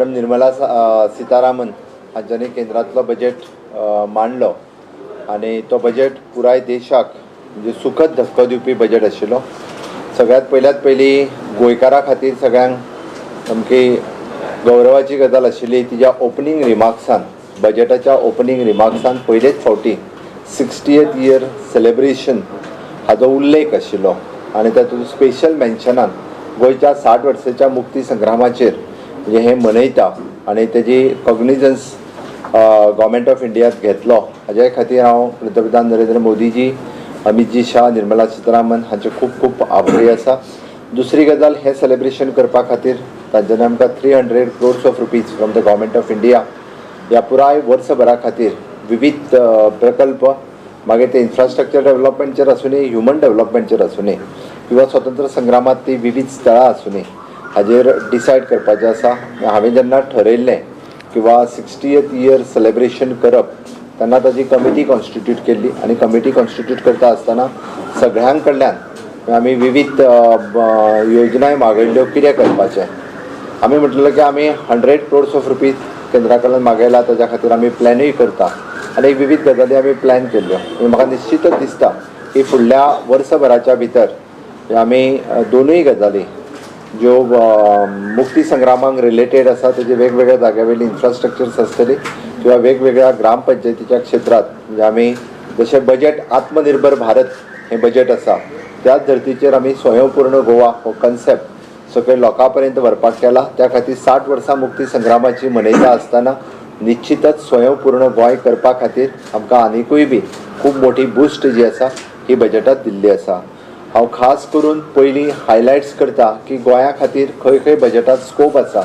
Madam Nirmala Sitharaman हांच्यांनी केंद्रातलो budget मांडलो आणि तो बजेट पुराय देशाक म्हणजे सुखद धक्को दिवपी बजेट आशिल्लो. सगळ्यात पयली गोंयकारां खातीर सगळ्यांक सामकी गौरवाची गजाल आशिल्ली तिच्या ओपनिंग रिमार्क्सान, बजेटाच्या ओपनिंग रिमार्क्सान पयलेच फावटी 60th इयर सेलिब्रेशन हाचो उल्लेख आशिल्लो आनी तातूंत स्पेशल मेन्शनान गोंयच्या 60 वर्सांच्या मुक्ती संग्रामाचेर म्हणजे हे मनयता आनी तेजी कॉग्निजन्स गव्हर्मेंट ऑफ इंडियात घेतलो. हाजे खातीर हांव पंतप्रधान नरेंद्र मोदीजी, अमितजी शाह, निर्मला सीतारामन हांचे खूब खूब आभारी आसा. दुसरी गजाल, हे सेलिब्रेशन करपा खातीर तांच्यांनी आमकां 300 crores of rupees from the government of India ह्या पुराय वर्सभरा खातीर विविध प्रकल्प, मागीर ते इन्फ्रास्ट्रक्चर डेव्हलपमेंटचेर आसूं, ह्युमन डेव्हलपमेंटचेर आसूं किंवा स्वतंत्र संग्रामात ती विविध स्थळां आसूं हाजेर डिसायड करपाचें आसा. हांवें जेन्ना ठरयल्लें किंवा 60th इयर सेलिब्रेशन करप तेन्ना ताजी कमिटी कॉन्स्टिट्यूट केल्ली आनी कमिटी कॉन्स्टिट्यूट करता आसतना सगळ्यां कडल्यान आमी विविध योजनाय मागयल्ल्यो. कितें करपाचें आमी म्हटलें की आमी 100 crores ऑफ रुपीज केंद्रा कडल्यान मागयला, ताच्या खातीर आमी प्लॅनूय करता आनी विविध गजाली आमी प्लॅन केल्ल्यो. म्हाका निश्चितच दिसता की फुडल्या वर्सभराच्या भितर आमी दोनूय गजाली ज्यो मुक्ती संग्रामाक रिलेटेड आसा तेजे वेगवेगळ्या जाग्यावयली इन्फ्रास्ट्रक्चर्स आसतली किंवा वेगवेगळ्या ग्रामपंचायतीच्या क्षेत्रात म्हणजे आमी जशें बजेट आत्मनिर्भर भारत हें बजेट आसा त्याच धर्तीचेर आमी स्वयंपूर्ण गोवा हो कन्सेप्ट सकयल लोकां पर्यंत व्हरपाक केला. त्या खातीर 60 वर्सां मुक्ती संग्रामाची मनयता आसतना निश्चितच स्वयंपूर्ण गोंय करपा खातीर आमकां आनिकूय बी खूब मोठी बूस्ट जी आसा ही बजेटात दिल्ली आसा. हांव खास करून पयलीं हायलायट्स करता की गोंया खातीर खंय खंय बजेटात स्कोप आसा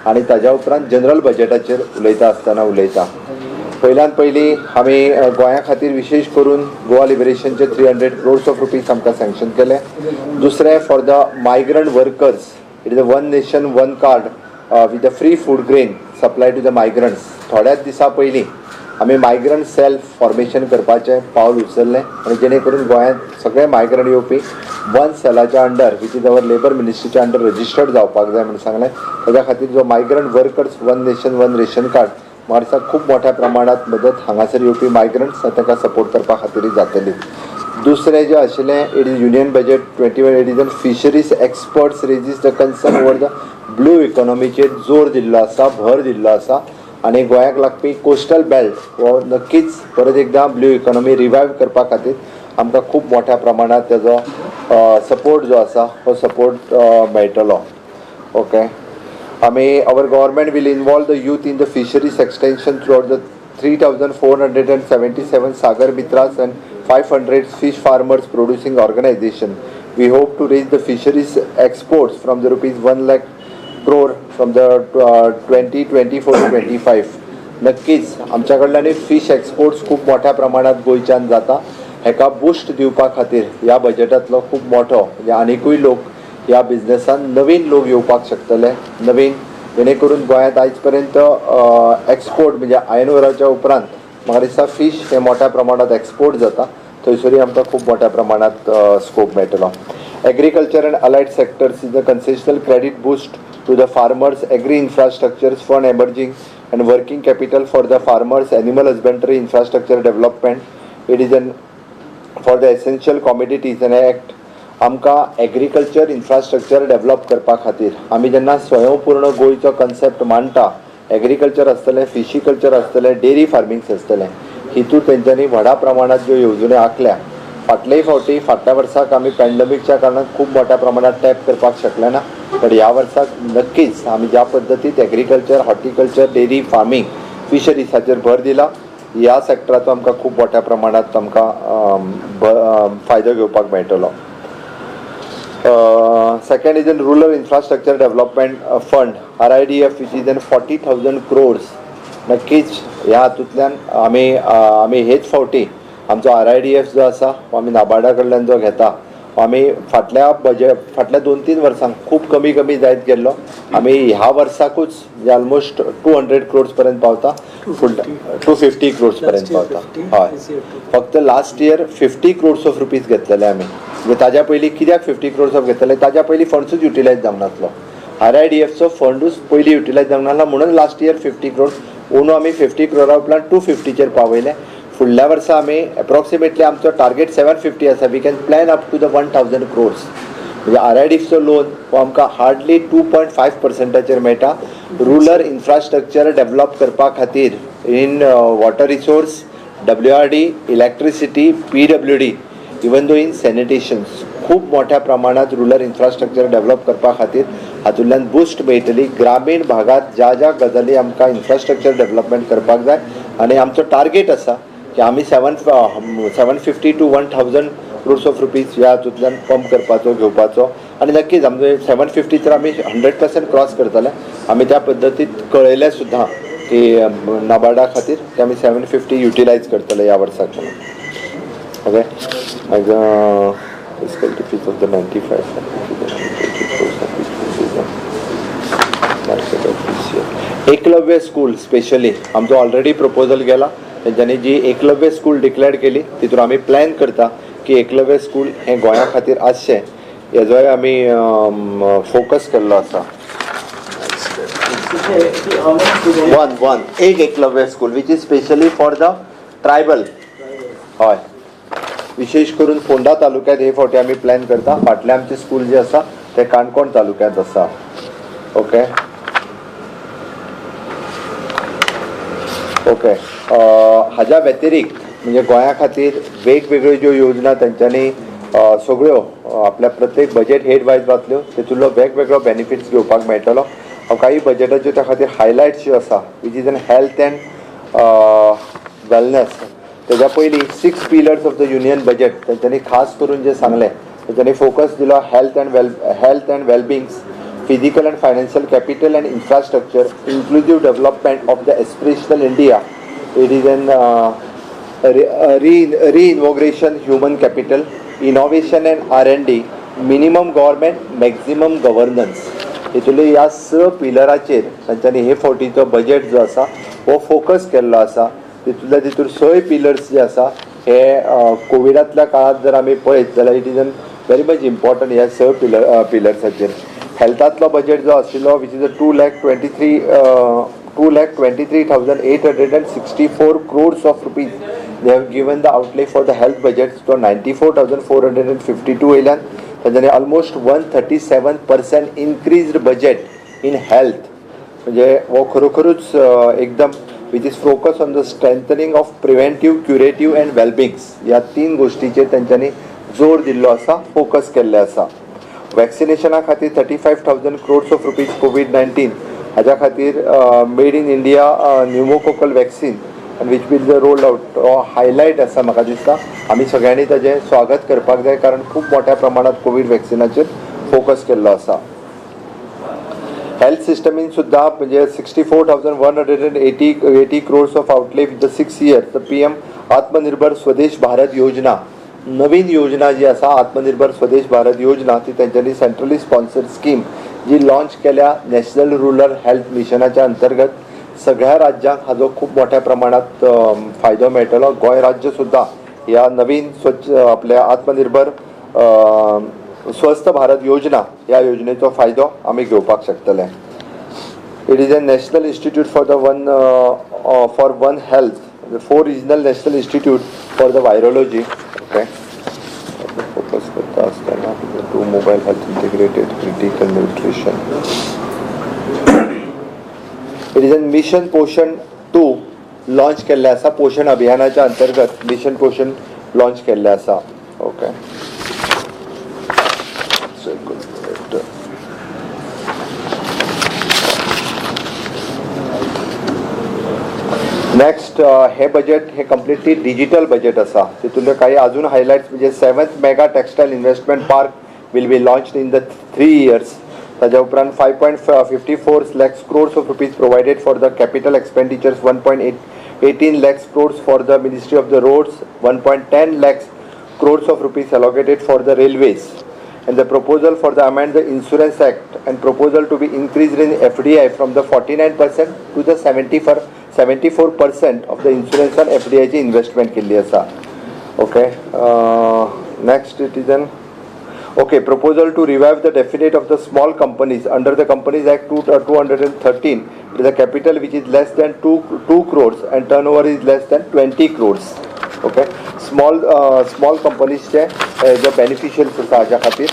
आनी ताज्या उपरांत जनरल बजेटाचेर उलयता. पयल्यान पयलीं आमी गोंया खातीर विशेश करून गोवा लिबरेशनचे 300 crores ऑफ रुपीज आमकां सँक्शन केले. दुसरें for the migrant workers, it is one nation one card with the free food grain supply to the migrants. थोड्याच दिसा पयलीं आमी मायग्रंट सेल फॉर्मेशन करपाचें पावल उचल्लें आनी जेणे करून गोंयांत सगळे मायग्रंट येवपी वन सेलाच्या under which is our labour मिनिस्ट्रीच्या अंडर रजिस्टर्ड जावपाक जाय म्हणून सांगलें. ताच्या खातीर जो migrant workers one nation one ration card म्हाका खूब मोठ्या प्रमाणात मदत हांगासर येवपी मायग्रंट्स ताका सपोर्ट करपा खातीर जातली. दुसरें जें आशिल्लें, it is union budget 21, it is on fisheries experts raises the concern over the blue इकॉनॉमीचेर जोर दिल्लो आसा, भर दिल्लो आसा आनी गोंयाक लागपी कोस्टल बेल्ट हो नक्कीच परत एकदां ब्लू इकॉनॉमी रिवायव करपा खातीर आमकां खूब मोठ्या प्रमाणात तेजो सपोर्ट जो आसा हो सपोर्ट मेळटलो. ओके, आमी our government will involve the youth in the fisheries extension throughout the 3,477 Sagar Mitras and 500 fish farmers producing organization. We hope to raise the fisheries exports from the rupees 1 lakh crore from the 2024-25. नक्कीच आमच्या कडल्यान fish exports खूब मोठ्या प्रमाणात गोंयच्यान जाता. हेका boost दिवपा खातीर ह्या बजेटांतलो खूब मोठो म्हणजे आनिकूय लोक ह्या बिझनेसान नवीन लोक येवपाक शकतले. नवीन जेणे करून गोंयांत आयज पर्यंत एक्सपोर्ट म्हणजे आयनोराच्या उपरांत म्हाका दिसता फिश हे मोठ्या प्रमाणात एक्सपोर्ट जाता. थंयसरूय आमकां खूब मोठ्या प्रमाणात स्कोप मेळटलो. Agriculture end allied sectors is the concessional credit boost to the farmers, agri infrastructures fund emerging and working capital for the farmers, animal husbandry infrastructure development. It is an for the essential commodities and act आमकां agriculture infrastructure develop करपा खातीर आमी जेन्ना स्वयंपूर्ण गोंयचो concept मांडटा, agriculture आसतलें, फिशीकल्चर आसतलें, डेरी फार्मिंग्स आसतलें, हितून तेंच्यांनी व्हडा प्रमाणात ज्यो येवजण्यो आंखल्या फाटलेय फावटी फाटल्या वर्साक आमी पॅन्डेमिकच्या कारणान खूब मोठ्या प्रमाणात टॅप करपाक शकले ना, पण ह्या वर्साक नक्कीच आमी ज्या पद्दतीत agriculture, horticulture, dairy farming, fisheries हाचेर भर दिला, ह्या सेक्टराचो आमकां खूब मोठ्या प्रमाणात आमकां फायदो घेवपाक मेळटलो. Second is in rural infrastructure development fund RIDF which is in 40,000 crores. नक्कीच ह्या हातूंतल्यान आमी हेच फावटी आमचो RIDF जो आसा आमी नाबार्डा कडल्यान जो घेता आमी फाटल्या 2-3 वर्सांक खूब कमी जायत गेल्लो. आमी ह्या वर्साकूच ऑलमोस्ट 200 crores पर्यंत पावता, 250 crores पर्यंत पावता. हय, फक्त last year 50 crores of rupees घेतलेले आमी. म्हणजे ताज्या पयलीं कित्याक 50 crores ऑफ घेतलेले, ताज्या पयलीं फंड्सूच युटिलायज जावनासलो. RIDFचो फंडूच पयलीं युटिलायज जावंक नासलो म्हणून लास्ट इयर 50 crores ओनू आमी 50 crore उपरांत 250 पावयले. फुडल्या वर्सा आमी एप्रॉक्सिमेटली आमचो टार्गेट 750 आसा. We can plan up to the 1000 crores. म्हणजे RIDFचो लोन हो आमकां हार्डली 2.5% मेळटा रुरल इन्फ्रास्ट्रक्चर डेव्हलप करपा खातीर in water resource, WRD, electricity, PWD, even though in sanitations खूब मोठ्या प्रमाणात रुरल इन्फ्रास्ट्रक्चर डेव्हलप करपा खातीर हातूंतल्यान बूस्ट मेळटली. ग्रामीण भागात ज्या ज्या गजाली आमकां इन्फ्रास्ट्रक्चर डेव्हलपमेंट करपाक जाय आनी आमचो टार्गेट आसा की आमी 750 to 1000 crores ऑफ रुपीज ह्या हातूंतल्यान पंप करपाचो घेवपाचो आनी नक्कीच आमचे 750 तर आमी 100% क्रॉस करतले. आमी त्या पद्दतीत कळयलें सुद्दां की नाबार्डा खातीर ते आमी 750 युटिलायज करतले ह्या वर्साक. Okay fiscal fees of the 95 Eklavya school specially आमचो ऑलरेडी प्रपोजल गेला. तेंच्यांनी जी एकलव्य स्कूल डिक्लेअर केली तितून आमी प्लॅन करता की एकलव्य स्कूल हें गोंया खातीर आसचें हेजोय आमी फोकस केल्लो आसा. वन एक Eklavya school which is specially for the tribal. हय विशेष करून फोंडा तालुक्यांत हे फावटी आमी प्लॅन करता. फाटले आमचे स्कूल जे आसा ते काणकोण तालुक्यांत आसा. ओके ओके हाज्या व्यतिरिक्त म्हणजे गोंया खातीर वेगवेगळ्यो ज्यो योजना तेंच्यांनी सगळ्यो आपल्या प्रत्येक बजेट हेड वायज वाचल्यो तेतूंतलो वेगवेगळो बेनिफिट्स घेवपाक मेळटलो. काही बजेटाच्यो त्या खातीर हायलायट्स ज्यो आसा which is an health and wellness. तेज्या पयलीं 6 pillars of the union budget तेंच्यांनी खास करून जे सांगलें तेंच्यांनी फोकस दिलो health and wellbeings, physical and financial capital and infrastructure, inclusive development of the aspirational India. It is an reinvigoration human capital, innovation and R&D, minimum government, maximum governance. हितूंतले ह्या 6 पिलराचेर तांच्यांनी हे फावटीचो बजेट जो आसा हो फोकस केल्लो आसा. तितूंतल्या तितून 6 पिलर्स जे आसा हे कोविडांतल्या काळात जर आमी पळयत जाल्यार it is N very much important ह्या 6 पिलर्साचेर. हेल्थांतलो बजेट जो आशिल्लो which is 2,23,864 crores of rupees they have given the outlay for the health budget. तो 94,452 येयल्यान तांच्यांनी almost 137% increased budget in health. म्हणजे हो खरोखरूच एकदम which is focus on the strengthening of preventive, curative and well-beings. ह्या 3 गोष्टीचेर तेंच्यांनी जोर दिल्लो आसा, फोकस केल्ले आसा. वॅक्सिनेशना खातीर 35,000 crores ऑफ रुपीज COVID-19 हाज्या खातीर made in India pneumococcal vaccine आनी which will be rolled out हो हायलायट आसा. म्हाका दिसता आमी सगळ्यांनी ताजें स्वागत करपाक जाय कारण खूब मोठ्या प्रमाणात कोविड वॅक्सिनाचेर फोकस केल्लो आसा. हेल्थ सिस्टमीन सुद्दां म्हणजे 64,180 crores of outlay with the 6 years. The PM आत्मनिर्भर स्वदेश भारत योजना नवीन योजना जी आसा आत्मनिर्भर स्वदेश भारत योजना ती तेंच्यांनी सेंट्रली स्पॉन्सर्ड स्कीम जी लॉन्च केल्या नॅशनल रुरल हेल्थ मिशनाच्या अंतर्गत सगळ्या राज्यांक हाजो खूब मोठ्या प्रमाणात फायदो मेळटलो. गोंय राज्य सुद्दां ह्या नवीन स्वच्छ आपल्या आत्मनिर्भर स्वस्थ भारत योजना या योजनेचो फायदो आमी घेवपाक शकतले. It is a national institute for one health, 4 regional national institute for the virology. Okay focus करता आसतना 2 mobile health integrated critical nutrition. It is N mission पोषण 2 लॉन्च केल्लें आसा. पोषण अभियानाच्या अंतर्गत मिशन पोषण लॉन्च केल्लें आसा. ओके नेक्स्ट हे बजेट हे कम्प्लिटली डिजिटल बजेट आसा. तितूंतले काही अजून हायलायट्स म्हणजे 7th mega textile investment park will be launched in the 3 years. ताज्या उपरांत 5.54 lakhs crores of rupees provided for the capital expenditures, 1.18 lakhs crores for the ministry of the roads, 1.10 lakhs crores of rupees allocated for the railways. And the proposal for the amend the Insurance Act and proposal to be increased in FDI from the 49% to the 74% of the insurance and FDI ची investment केल्ली आसा. Okay next it is N Okay, proposal to revive the definite of the small companies under the Companies Act 213. It is a capital which is less than 2 crores and turnover is less than 20 crores. Okay, small companies चे the beneficial हाच्या खातीर.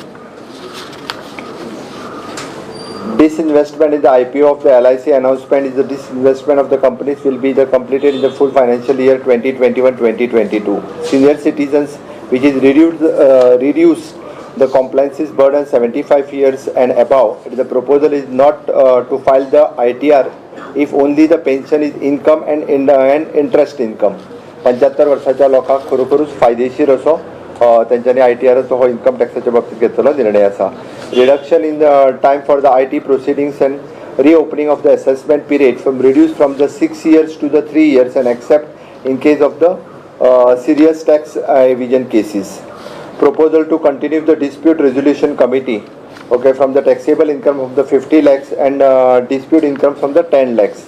Disinvestment in the IPO of the LIC announcement is the disinvestment of the companies will be completed in the full financial year 2021-2022. Senior citizens, which is reduce the compliances burden 75 years and above. The proposal is not to file the ITR if only the pension is income and interest income. 75 वर्षाच्या लोकांक खरोखरूच फायदेशीर असो त्यांच्यानी ITRचो हो income टॅक्साच्या बाबतीत घेतलेलो निर्णय आसा. Reduction in the time for the IT proceedings and reopening of the assessment period reduced from the 6 years to the 3 years and except in case of the serious tax evasion cases. Proposal to continue the dispute resolution committee, okay, from the taxable income of the 50 lakhs and dispute income from the 10 lakhs.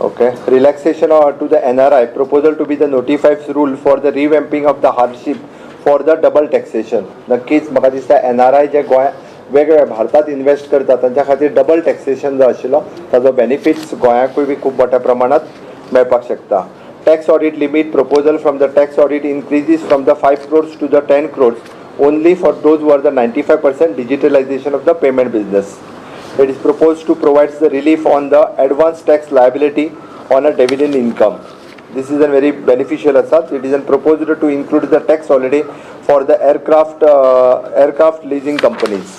Okay, relaxation to the NRI, proposal to be the notified rule for the revamping of the hardship for the double taxation. नक्कीच म्हाका दिसता NRI जे गोंया वेगवेगळ्या भारतात invest करतात तांच्या खातीर डबल टॅक्सेशन जो आशिल्लो ताजो बेनिफिट्स गोंयाकूय बी खूब मोठ्या प्रमाणात मेळपाक शकता. Tax audit limit proposal from the tax audit increases from the 5 crores to the 10 crores only for those who are the 95% digitalization of the payment business. It is proposed to provide the relief on the advance tax liability on a dividend income. This is a very beneficial asset. It is a proposal to include the tax holiday for the aircraft leasing companies.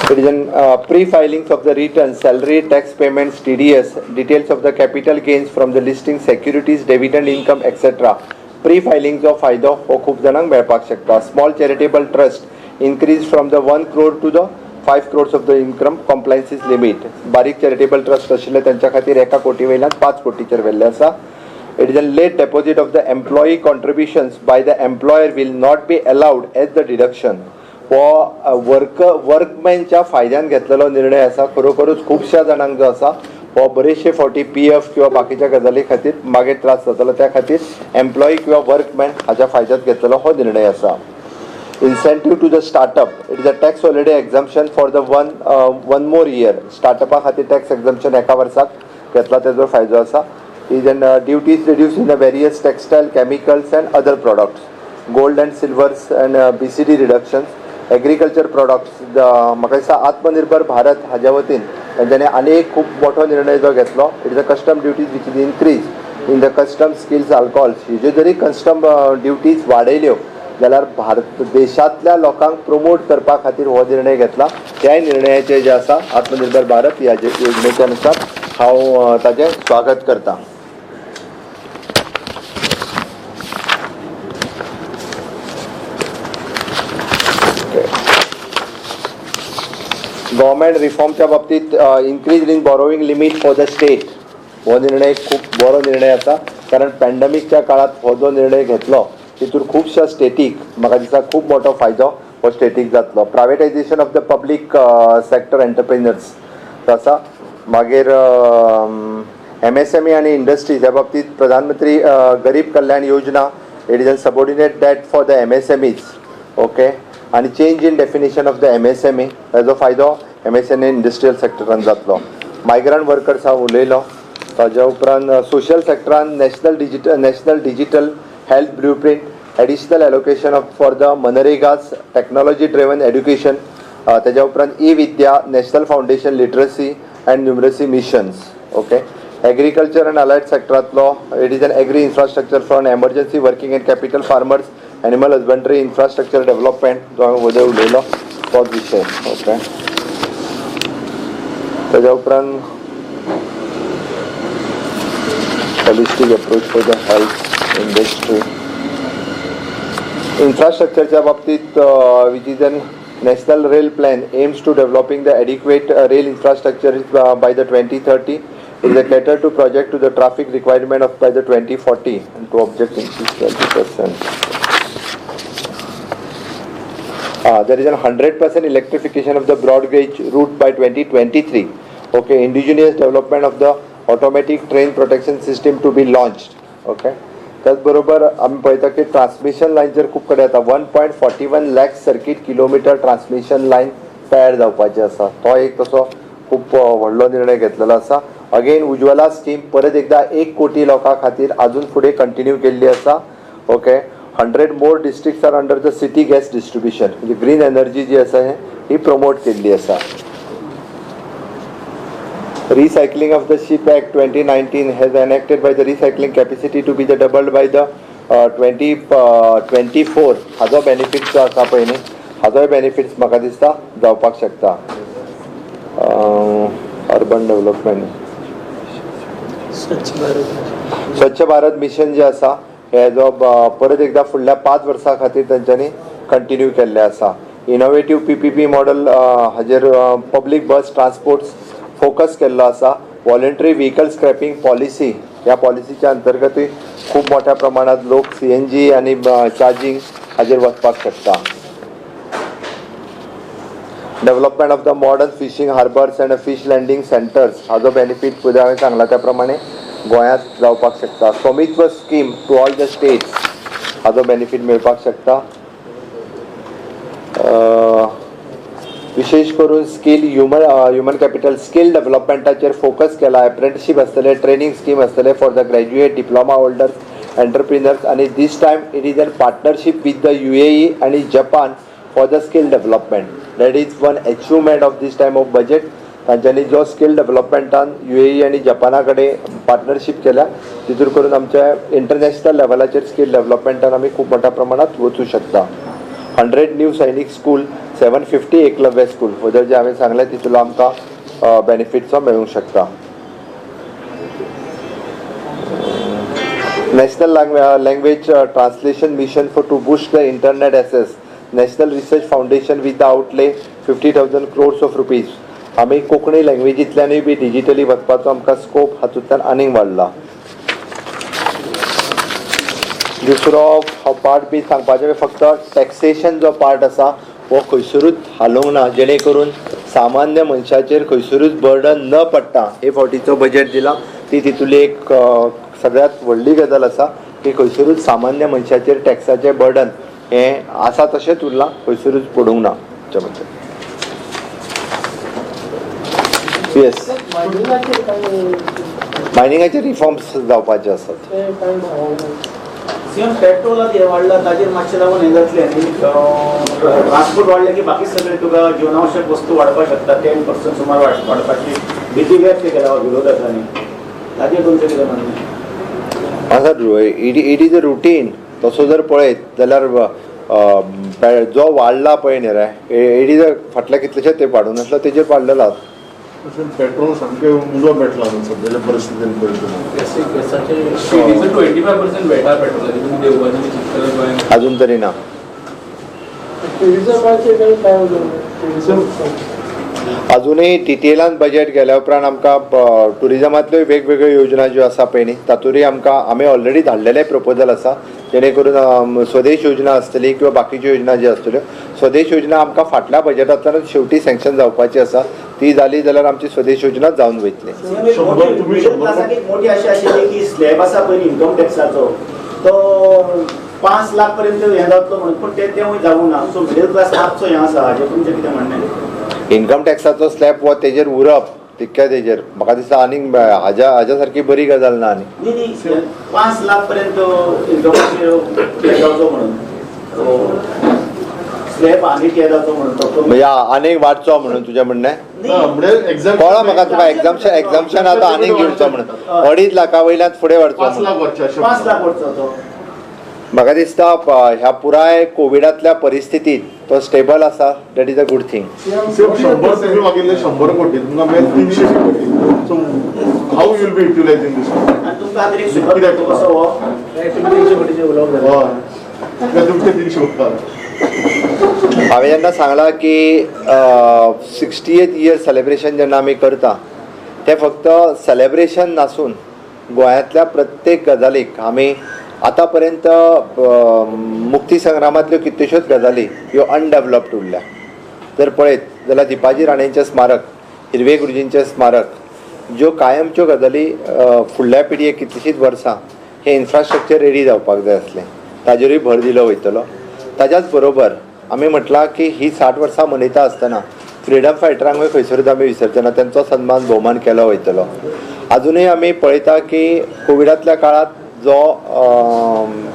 It is pre-filings of the returns, salary, tax payments, TDS, details of the capital gains from the listing, securities, dividend income, etc. Pre-filings of फायदो हो खूब जाणांक मेळपाक शकता. Small charitable trust increased from the 1 crore to the 5 crores of the income compliances limit. बारीक charitable trust आशिल्ले त्यांच्या खातीर 1 कोटी वयल्यान 5 कोटीचेर व्हेल्ले आसा. It is a late deposit of the employee contributions by the employer will not be allowed as the deduction. हो वर्कमॅनच्या फायद्यान घेतलेलो निर्णय आसा. खरोखरूच खुबश्या जाणांक जो आसा हो बरेचशे फावटी PF किंवा बाकीच्या गजाली खातीर मागीर त्रास जातलो, त्या खातीर एम्प्लॉई किंवा वर्कमॅन हाच्या फायद्यात घेतलेलो हो निर्णय आसा. Incentive to the startup, it is a tax holiday exemption for the one more year. Startup खातीर tax exemption एका वर्साक घेतला तेजो फायदो आसा. Is duties reduced in the various textile, chemicals and other products. Gold and silvers and BCD reductions. Agriculture products, म्हाका दिसता आत्मनिर्भर भारत हाज्या वतीन तांच्यानी आनीक खूब मोठो निर्णय जो घेतलो. It is the custom duties which is increase in the custom skills alcohols. हेज्यो जरी कस्टम ड्युटीज वाडयल्यो जाल्यार भारत देशांतल्या लोकांक प्रमोट करपा खातीर हो निर्णय घेतला. त्याय निर्णयाचे जे आसा आत्मनिर्भर भारत ह्या योजनेच्या अनुसार हांव ताचें स्वागत करता. गव्हर्मेंट रिफॉर्मच्या बाबतीत increase in borrowing limit for the state हो निर्णय खूब बरो निर्णय आसा. कारण पॅन्डेमिकच्या काळात हो जो निर्णय घेतलो तितून खुबश्या स्टेटीक म्हाका दिसता खूब मोठो फायदो हो स्टेटीक जातलो. प्रायवेटायझेशन of the public sector entrepreneurs आसा. मागीर MSME आणि इंडस्ट्रीज ह्या बाबतीत प्रधानमंत्री Garib Kalyan Yojana, it is a subordinate debt for the MSMEs. Okay, आणि change in definition of the MSME हेजो फायदो MSME इंडस्ट्रियल सेक्टरान जातलो. मायग्रंट वर्कर्स हांव उलयलो. ताज्या उपरांत सोशल सेक्टरान national digital health blueprint, additional allocation for the मनरेगास, टेक्नॉलॉजी ड्रिवन एड्युकेशन, ताज्या उपरांत विद्या, national foundation literacy and numeracy missions. Okay, agriculture and allied सेक्टरांतलो it is an agri infrastructure for emergency working and capital farmers, animal husbandry, infrastructure development जो हांवें उदय उलयलो तोच विशय. ओके, ताज्या उपरांत holistic approach for the health industry. Infrastructureच्या बाबतीत which is a national rail plan aims to developing the adequate rail infrastructure by the 2030. It is a cater to project to the traffic requirement of by the 2040 and to object increase 20%. There is a 100% electrification of the broad gauge route by 2023. Okay, indigenous development of the automatic train protection system to be launched. Okay, त्याच बरोबर आमी पळयता की transmission लायनचेर खूब कडेन येता 1.41 lakh circuit kilometre transmission line तयार जावपाची आसा. तो एक तसो खूब व्हडलो निर्णय घेतलेलो आसा. अगेन उज्ज्वला स्कीम परत एकदा 1 कोटी लोकां खातीर अजून फुडें कंटिन्यू केल्ली आसा. Okay, 100 more districts are under the city gas distribution, म्हणजे ग्रीन एनर्जी जी आसा ही प्रमोट केल्ली आसा. Recycling of the Ship Act 2019 has enacted by the recycling capacity to be the doubled by the 2024. Hajo benefits जो आसा पळय न्ही, हाजोय बेनिफिट्स म्हाका दिसता जावपाक शकता. अर्बन डेव्हलपमेंट, स्वच्छ भारत मिशन जे आसा हे जो परत एकदा फुडल्या 5 वर्सां खातीर तांच्यांनी कंटिन्यू केल्ले आसा. इनोवेटिव्ह PPP मॉडेल हाजेर पब्लीक बस ट्रान्सपोर्ट्स फोकस केल्लो आसा. वॉलंटरी व्हेकल स्क्रॅपिंग पॉलिसी, ह्या पॉलिसीच्या अंतर्गतूय खूब मोठ्या प्रमाणात लोक CNG आनी चार्जिंग हाजेर वचपाक शकता. Development of the modern fishing harbours and fish landing centres, हाजो बेनिफीट पयलीं हांवें सांगला त्या प्रमाणे गोंयांत जावपाक शकता. Svamitva scheme to all the states, हाजो बेनिफीट मेळपाक शकता. विशेष करून स्कील ह्युमन कॅपिटल स्कील डेव्हलपमेंटाचेर फोकस केला. अप्रेंटिसशीप आसतले, ट्रेनिंग स्कीम आसतले for the graduate, diploma holders, entrepreneurs, आणि this time it is in partnership with the UAE आणि Japan for the skill development. That is one achievement of this time of budget. तांच्यांनी जो skill डेव्हलपमेंटान UAE आणि जपाना कडेन partnership केल्या, तितून करून आमच्या इंटरनॅशनल लेवलाचेर स्कील डेव्हलपमेंटान आमी खूब मोठ्या प्रमाणात वचूं शकता. 100 न्यू सैनिक स्कूल, 750 एकलव्य स्कूल, वदर जे हांवें सांगलें तितूंतलो आमकां बेनिफिट्सो मेळूंक शकता. National language translation mission for to boost the internet access, national research foundation with the outlay 50,000 crores of rupees. आमी कोंकणी लँग्वेजींतल्यानूय बी डिजिटली वचपाचो आमकां स्कोप हातूंतल्यान आनीक वाडला. दुसरो पार्ट बी सांगपाचें फक्त टॅक्सेशन जो पार्ट आसा हो खंयसरूच हालोवंक ना, जेणे करून सामान्य मनशाचेर खंयसरूच बर्डन न पडटा हे फावटीचो बजेट दिला. ती तितूंतली एक सगळ्यांत व्हडली गजाल आसा की खंयसरूच सामान्य मनशाचेर टॅक्साचें बर्डन हें आसा तशेंच उरलां, खंयसरूच पडूंक ना. येस, मायनिंगाचे रिफॉर्म्स जावपाचे आसात. पेट्रोलात हे वाढला ताजेर मातशें लागून हे जातलें न्ही, ट्रान्सपोर्ट वाडले की बाकी सगळे तुका जीवनावश्यक वस्तू वाडपाक शकता. 10% सुमार वाडपाची भीती व्यक्त केल्या विरोधकांनी. ताजेर तुमचें कितें म्हणणें आसा? It is a routine. तसो जर पळयत जाल्यार जो वाडला पळय न्ही रे, इट इज फाटल्या कितलेशेच ते वाडून आसलो तेजेर वाडलेलो. पेट्रोल सामकें उजो मेळटलो सद्याच्या परिस्थितीन पळयता. अजून तरी ना. अजूनही डिटेलान बजेट गेल्या उपरांत आमकां टुरिजमांतल्यो वेगवेगळ्यो योजना ज्यो आसा पळय न्ही तातूंतय आमकां आमी ऑलरेडी धाडलेले प्रपोजल आसा, जेणे करून स्वदेश योजना आसतली किंवा बाकीच्यो योजना ज्यो आसतल्यो. स्वदेश योजना आमकां फाटल्या बजेटांतल्यान शेवटी सँक्शन जावपाची आसा. ती जाली जाल्यार आमची स्वदेश योजना जावन वयतली. मोठी अशी आशिल्ली की स्लॅब आसा पळय इन्कम टॅक्साचो तो 5 लाख पर्यंत हे जातलो म्हणून, पूण तेवूय जावूंक ना. सो मिडल क्लास मातसो हें आसा. हाजेर तुमचें कितें म्हणणें? इन्कम टॅक्साचो स्लॅब हो तेजेर उरप तितक्या तेजेर म्हाका दिसता आनीक हाज्या सारकी बरी गजाल ना. न्ही 5 लाख पर्यंत इन्कम जावचो म्हणून स्लॅब आनीक हे जावचो म्हणून, म्हणजे आनीक वाडचो म्हणून तुजें म्हणणें कळ्ळां म्हाका. तुका एग्जाम्शन आतां आनीक घेवचो म्हणून 2.5 लाखा वयल्यान फुडें वाडचो. 5 लाख वचचो तो. म्हाका दिसता ह्या पुराय कोविडांतल्या परिस्थितीत तो स्टेबल आसा. That is a good thing. 100 मागिल्ले 100 कोटी तुमकां मेळ्ळे 300 कोटी. So how will be utilizing this? आनी तुमकां खातीर एक सुपर कसो हो 300 कोटीचे उलोवप जाता. हय, तुमचे 300 उत्तर. हांवें जेन्ना सांगलां की 60th इयर सेलेब्रेशन जेन्ना आमी करता तें फक्त सेलेब्रेशन नासून गोंयांतल्या प्रत्येक गजालीक आमी आतां पर्यंत मुक्ती संग्रामांतल्यो कितल्योश्योच गजाली ह्यो अनडेवलप्ड उरल्या. जर पळयत जाल्यार दिपाजी राणेंचें स्मारक, हिरवे गुरुजींचें स्मारक, ज्यो कायमच्यो गजाली फुडल्या पिळगेक कितलींशींच वर्सां हे इन्फ्रास्ट्रक्चर रेडी जावपाक जाय आसलें, ताजेरूय भर दिलो वयतलो. ताच्याच बरोबर आमी म्हटलां की ही 60 वर्सां मनयता आसतना फ्रिडम फायटरांकूय खंयसरूच आमी विसरचना, तांचो सन्मान भोवमान केलो वयतलो. अजूनय आमी पळयता की कोविडांतल्या काळात जो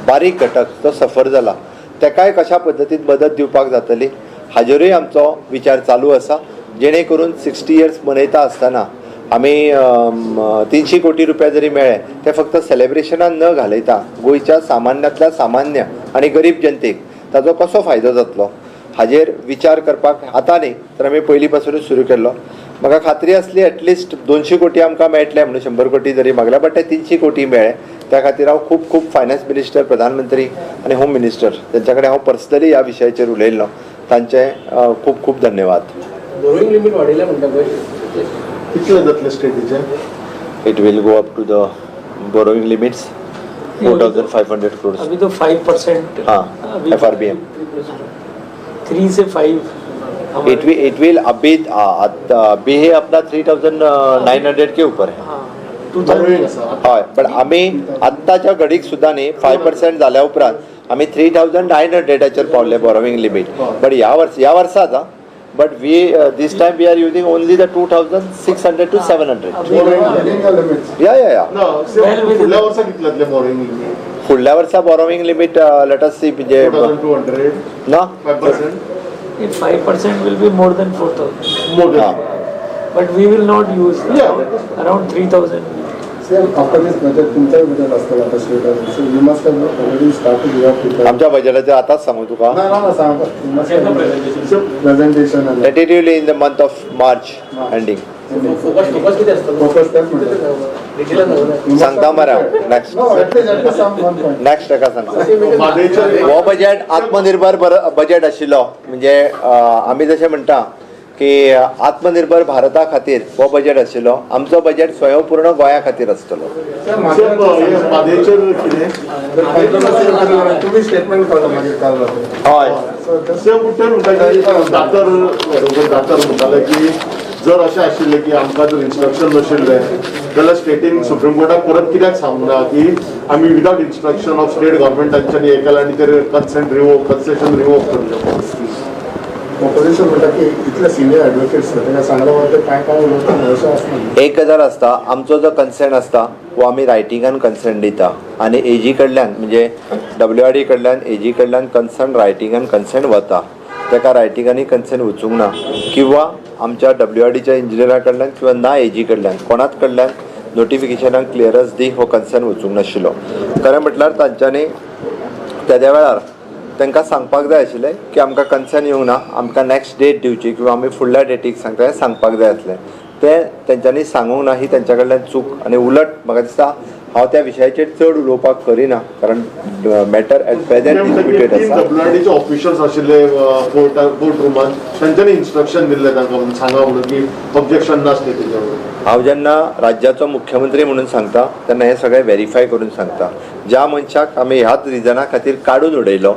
बारीक घटक जो सफर जाला ताकाय कशा पद्दतीन मदत दिवपाक जातली हाजेरूय आमचो विचार चालू आसा, जेणे करून 60 इयर्स मनयता आसतना आमी 300 कोटी रुपया जरी मेळ्ळे ते फक्त सेलेब्रेशनान न घालयता गोंयच्या सामान्यांतल्या सामान्य आनी गरीब जनतेक ताजो कसो फायदो जातलो हाजेर विचार करपाक आतां न्ही तर आमी पयलीं पासूनच सुरू केल्लो. म्हाका खात्री आसली एटलिस्ट 200 कोटी आमकां मेळटले म्हणून 100 कोटी जरी मागल्या, बट ते 300 कोटी मेळ्ळे. त्या खातीर हांव खूब खूब फायनान्स मिनिस्टर, प्रधानमंत्री आनी होम मिनिस्टर तेंच्या कडेन हांव पर्सनली ह्या विशयाचेर उलयल्लो. तांचे खूब खूब धन्यवाद. बोरोइंग लिमिट वाडयल्या म्हणटा पळय, कितले जातले स्टेटीचे? It will go up to the borrowing limits 4,500 crores. अभी तो 5%. हाँ, FRBM. 3 से 5. इट विल अभी हे अपना 3,900 के ऊपर है. हाँ, बोरोइंग आसा. हय, पण आमी आत्ताच्या घडीक सुद्दां न्ही 5% जाल्या उपरांत आमी 3,900 पावले बोरोविंग लिमिट. बट ह्या वर्साचा but we this time we are using only the 2,600 to 700. या ना, फुडल्या वर्सा कितले जातले बोरोइंग लिमिट? फुडल्या वर्सा borrowing limit let us see म्हणजे 4,200. ना 5%. if 5% will be more than 4,000. More than. हाँ. But we will not use Yeah. around 3,000. Sir, after this budget, तुमचा budget असतो आता status. So you must have already started your preparation. आमच्या बजेटाचे आताच सांगू तुका ना सांगा. You must have presentation and tentatively in the month of March ending. Focus किती असतो? focus तेच म्हणतात. You must सांगता have- मरा next No, at least some one point. Next ताका सांगता. बादेच्या हो बजेट आत्मनिर्भर बजेट आशिल्लो, म्हणजे आमी जशें म्हणटा की आत्मनिर्भर भारता खातीर हो बजेट आशिल्लो. आमचो बजेट स्वयंपूर्ण गोंया खातीर आसतलो. बादेचेर कितें? तुम्ही स्टेटमेंट काढलं मागीर काल रात्री. हय, So that's असे कुठे म्हणटा की दातर म्हणटाले की जर अशें आशिल्लें की आमकां जर इन्स्ट्रक्शन नशिल्लें जाल्यार स्टेटीन सुप्रीम कोर्टाक परत कित्याक सांगना की आमी विदाउट इन्स्ट्रक्शन ऑफ स्टेट गव्हर्मेंटांच्यानी हे केलें आनी ते कन्सेशन रिवोव करले. ऑपरेशन म्हणटा की इतले सिनियर ॲडव्होकेट्स ताका सांगलं वता काय काय उलयता अशें आसना. एक गजाल आसता, आमचो जो कन्सेंट आसता वो आमी रायटिंगान कन्सेंट दिता आनी एजी कडल्यान म्हणजे WRD कडल्यान एजी कडल्यान कन्सर्न रायटिंगान कन्सेंट वता. ताका रायटिंगांनी कन्सेंट वचूंक ना, किंवा आमच्या WRDच्या इंजिनियरा कडल्यान किंवा ना एजी कडल्यान कोणाच कडल्यान नोटिफिकेशनाक क्लियरन्स दी हो कन्सेंट वचूंक नाशिल्लो. खरें म्हटल्यार तांच्यांनी त्या वेळार तांकां सांगपाक जाय आशिल्लें की आमकां कन्सेंट येवंक ना, आमकां नेक्स्ट डेट दिवची किंवा आमी फुडल्या डेटीक सांगता हें सांगपाक जाय आसलें. तें तेंच्यांनी सांगूंक ना, ही तेंच्या कडल्यान चूक. आनी उलट म्हाका दिसता हांव त्या विशयाचेर चड उलोवपाक करिना, कारण मॅटर एट प्रेझेंट डिस्प्युटेड आसा. WRDचे ऑफिशियल्स आशिल्ले कोर्ट रुमान तांच्यांनी इन्स्ट्रक्शन दिल्लें तांकां सांगा म्हणून की ऑब्जेक्शन नासलें तेजेवर. हांव जेन्ना राज्याचो मुख्यमंत्री म्हणून सांगता तेन्ना हें सगळें व्हेरीफाय करून सांगता. ज्या मनशाक आमी ह्याच रिजना खातीर काडून उडयलो,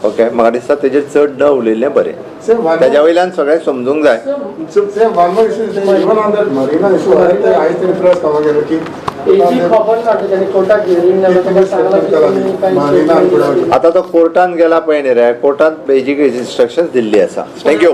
ओके, म्हाका दिसता तेजेर चड न उलयल्लें बरें. Sir, one तेज्या वयल्यान सगळें समजूंक जाय. Sir, one more issue is even on that Marina issue, I think press कवा गेलो की एजी खबर काढतो त्यांनी कोर्टात हिअरिंग Marina आता तो कोर्टान गेला पळय न्ही रे, कोर्टान बेजीक इन्स्ट्रक्शन्स दिल्ली आसा. थँक्यू.